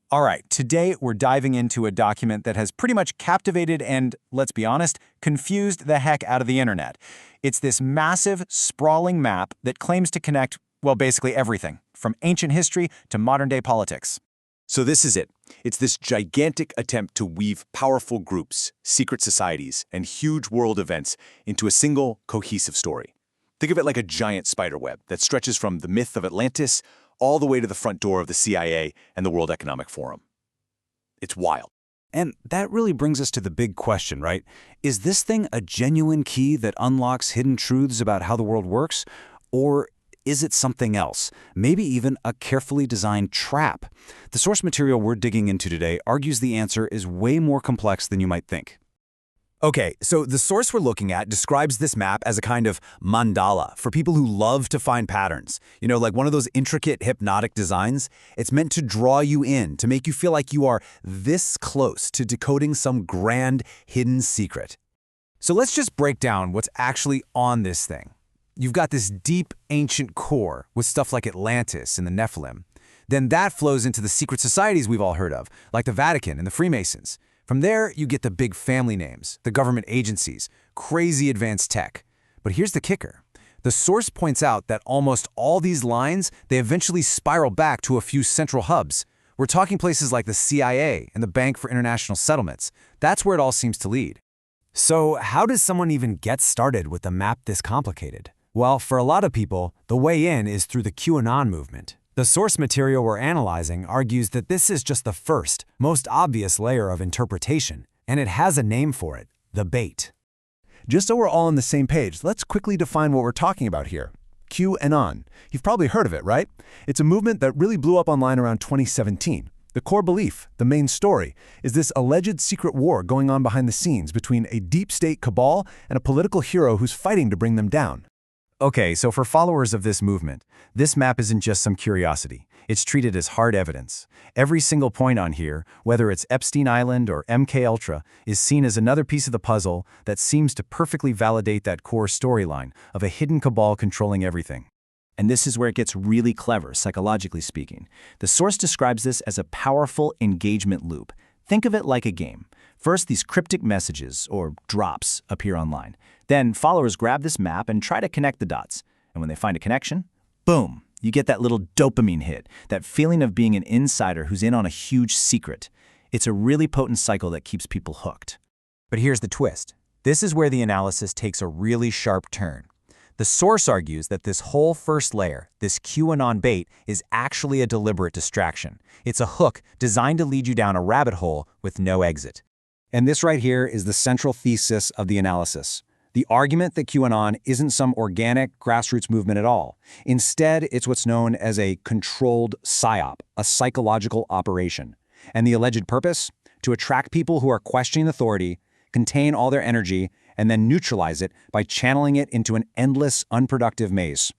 All right, today we're diving into a document that has pretty much captivated and, let's be honest, confused the heck out of the internet. It's this massive, sprawling map that claims to connect, well, basically everything, from ancient history to modern-day politics. So this is it. It's this gigantic attempt to weave powerful groups, secret societies, and huge world events into a single, cohesive story. Think of it like a giant spider web that stretches from the myth of Atlantis all the way to the front door of the CIA and the World Economic Forum. It's wild. And that really brings us to the big question, right? Is this thing a genuine key that unlocks hidden truths about how the world works? Or is it something else? Maybe even a carefully designed trap? The source material we're digging into today argues the answer is way more complex than you might think. Okay, so the source we're looking at describes this map as a kind of mandala for people who love to find patterns. You know, like one of those intricate hypnotic designs. It's meant to draw you in, to make you feel like you are this close to decoding some grand hidden secret. So let's just break down what's actually on this thing. You've got this deep ancient core with stuff like Atlantis and the Nephilim. Then that flows into the secret societies we've all heard of, like the Vatican and the Freemasons. From there, you get the big family names, the government agencies, crazy advanced tech. But here's the kicker. The source points out that almost all these lines, they eventually spiral back to a few central hubs. We're talking places like the CIA and the Bank for International Settlements. That's where it all seems to lead. So how does someone even get started with a map this complicated? Well, for a lot of people, the way in is through the QAnon movement. The source material we're analyzing argues that this is just the first, most obvious layer of interpretation, and it has a name for it: the bait. Just so we're all on the same page, let's quickly define what we're talking about here. QAnon. You've probably heard of it, right? It's a movement that really blew up online around 2017. The core belief, the main story, is this alleged secret war going on behind the scenes between a deep state cabal and a political hero who's fighting to bring them down. Okay, so for followers of this movement, this map isn't just some curiosity. It's treated as hard evidence. Every single point on here, whether it's Epstein Island or MKUltra, is seen as another piece of the puzzle that seems to perfectly validate that core storyline of a hidden cabal controlling everything. And this is where it gets really clever, psychologically speaking. The source describes this as a powerful engagement loop. Think of it like a game. First, these cryptic messages, or drops, appear online. Then, followers grab this map and try to connect the dots. And when they find a connection, boom, you get that little dopamine hit, that feeling of being an insider who's in on a huge secret. It's a really potent cycle that keeps people hooked. But here's the twist. This is where the analysis takes a really sharp turn. The source argues that this whole first layer, this QAnon bait, is actually a deliberate distraction. It's a hook designed to lead you down a rabbit hole with no exit. And this right here is the central thesis of the analysis. The argument that QAnon isn't some organic grassroots movement at all. Instead, it's what's known as a controlled PSYOP, a psychological operation. And the alleged purpose? To attract people who are questioning authority, contain all their energy, and then neutralize it by channeling it into an endless, unproductive maze.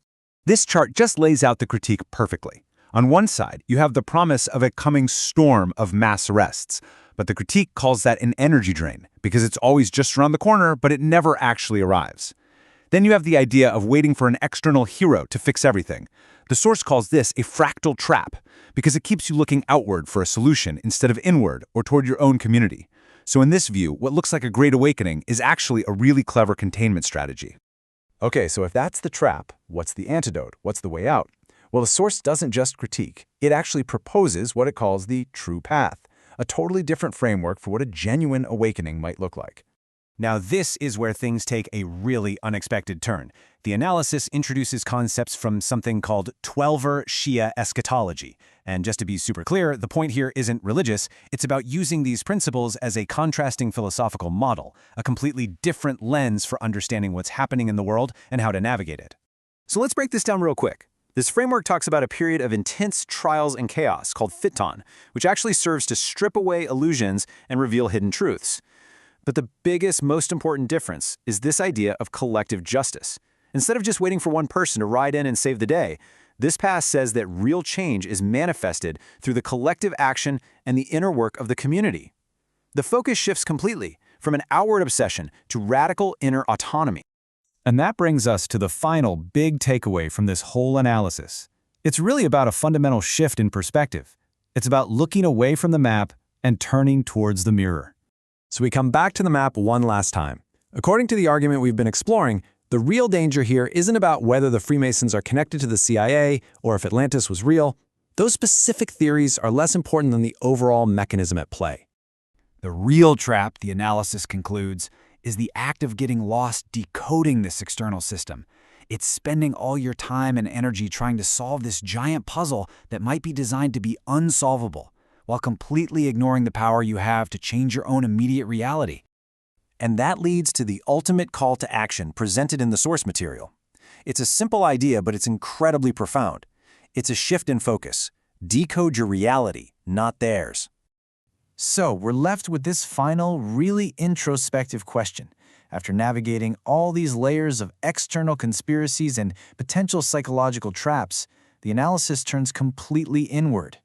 This chart just lays out the critique perfectly. On one side, you have the promise of a coming storm of mass arrests, but the critique calls that an energy drain because it's always just around the corner, but it never actually arrives. Then you have the idea of waiting for an external hero to fix everything. The source calls this a fractal trap because it keeps you looking outward for a solution instead of inward or toward your own community. So in this view, what looks like a great awakening is actually a really clever containment strategy. Okay, so if that's the trap, what's the antidote? What's the way out? Well, the source doesn't just critique. It actually proposes what it calls the true path, a totally different framework for what a genuine awakening might look like. Now this is where things take a really unexpected turn. The analysis introduces concepts from something called 12er Shia Eschatology. And just to be super clear, the point here isn't religious, it's about using these principles as a contrasting philosophical model, a completely different lens for understanding what's happening in the world and how to navigate it. So let's break this down real quick. This framework talks about a period of intense trials and chaos called Phaeton, which actually serves to strip away illusions and reveal hidden truths. But the biggest, most important difference is this idea of collective justice. Instead of just waiting for one person to ride in and save the day, this path says that real change is manifested through the collective action and the inner work of the community. The focus shifts completely from an outward obsession to radical inner autonomy. And that brings us to the final big takeaway from this whole analysis. It's really about a fundamental shift in perspective. It's about looking away from the map and turning towards the mirror. So we come back to the map one last time. According to the argument we've been exploring, the real danger here isn't about whether the Freemasons are connected to the CIA or if Atlantis was real. Those specific theories are less important than the overall mechanism at play. The real trap, the analysis concludes, is the act of getting lost decoding this external system. It's spending all your time and energy trying to solve this giant puzzle that might be designed to be unsolvable, while completely ignoring the power you have to change your own immediate reality. And that leads to the ultimate call to action presented in the source material. It's a simple idea, but it's incredibly profound. It's a shift in focus. Decode your reality, not theirs. So we're left with this final, really introspective question. After navigating all these layers of external conspiracies and potential psychological traps, the analysis turns completely inward.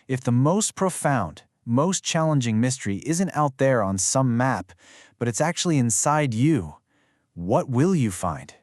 If the most profound, most challenging mystery isn't out there on some map, but it's actually inside you, what will you find?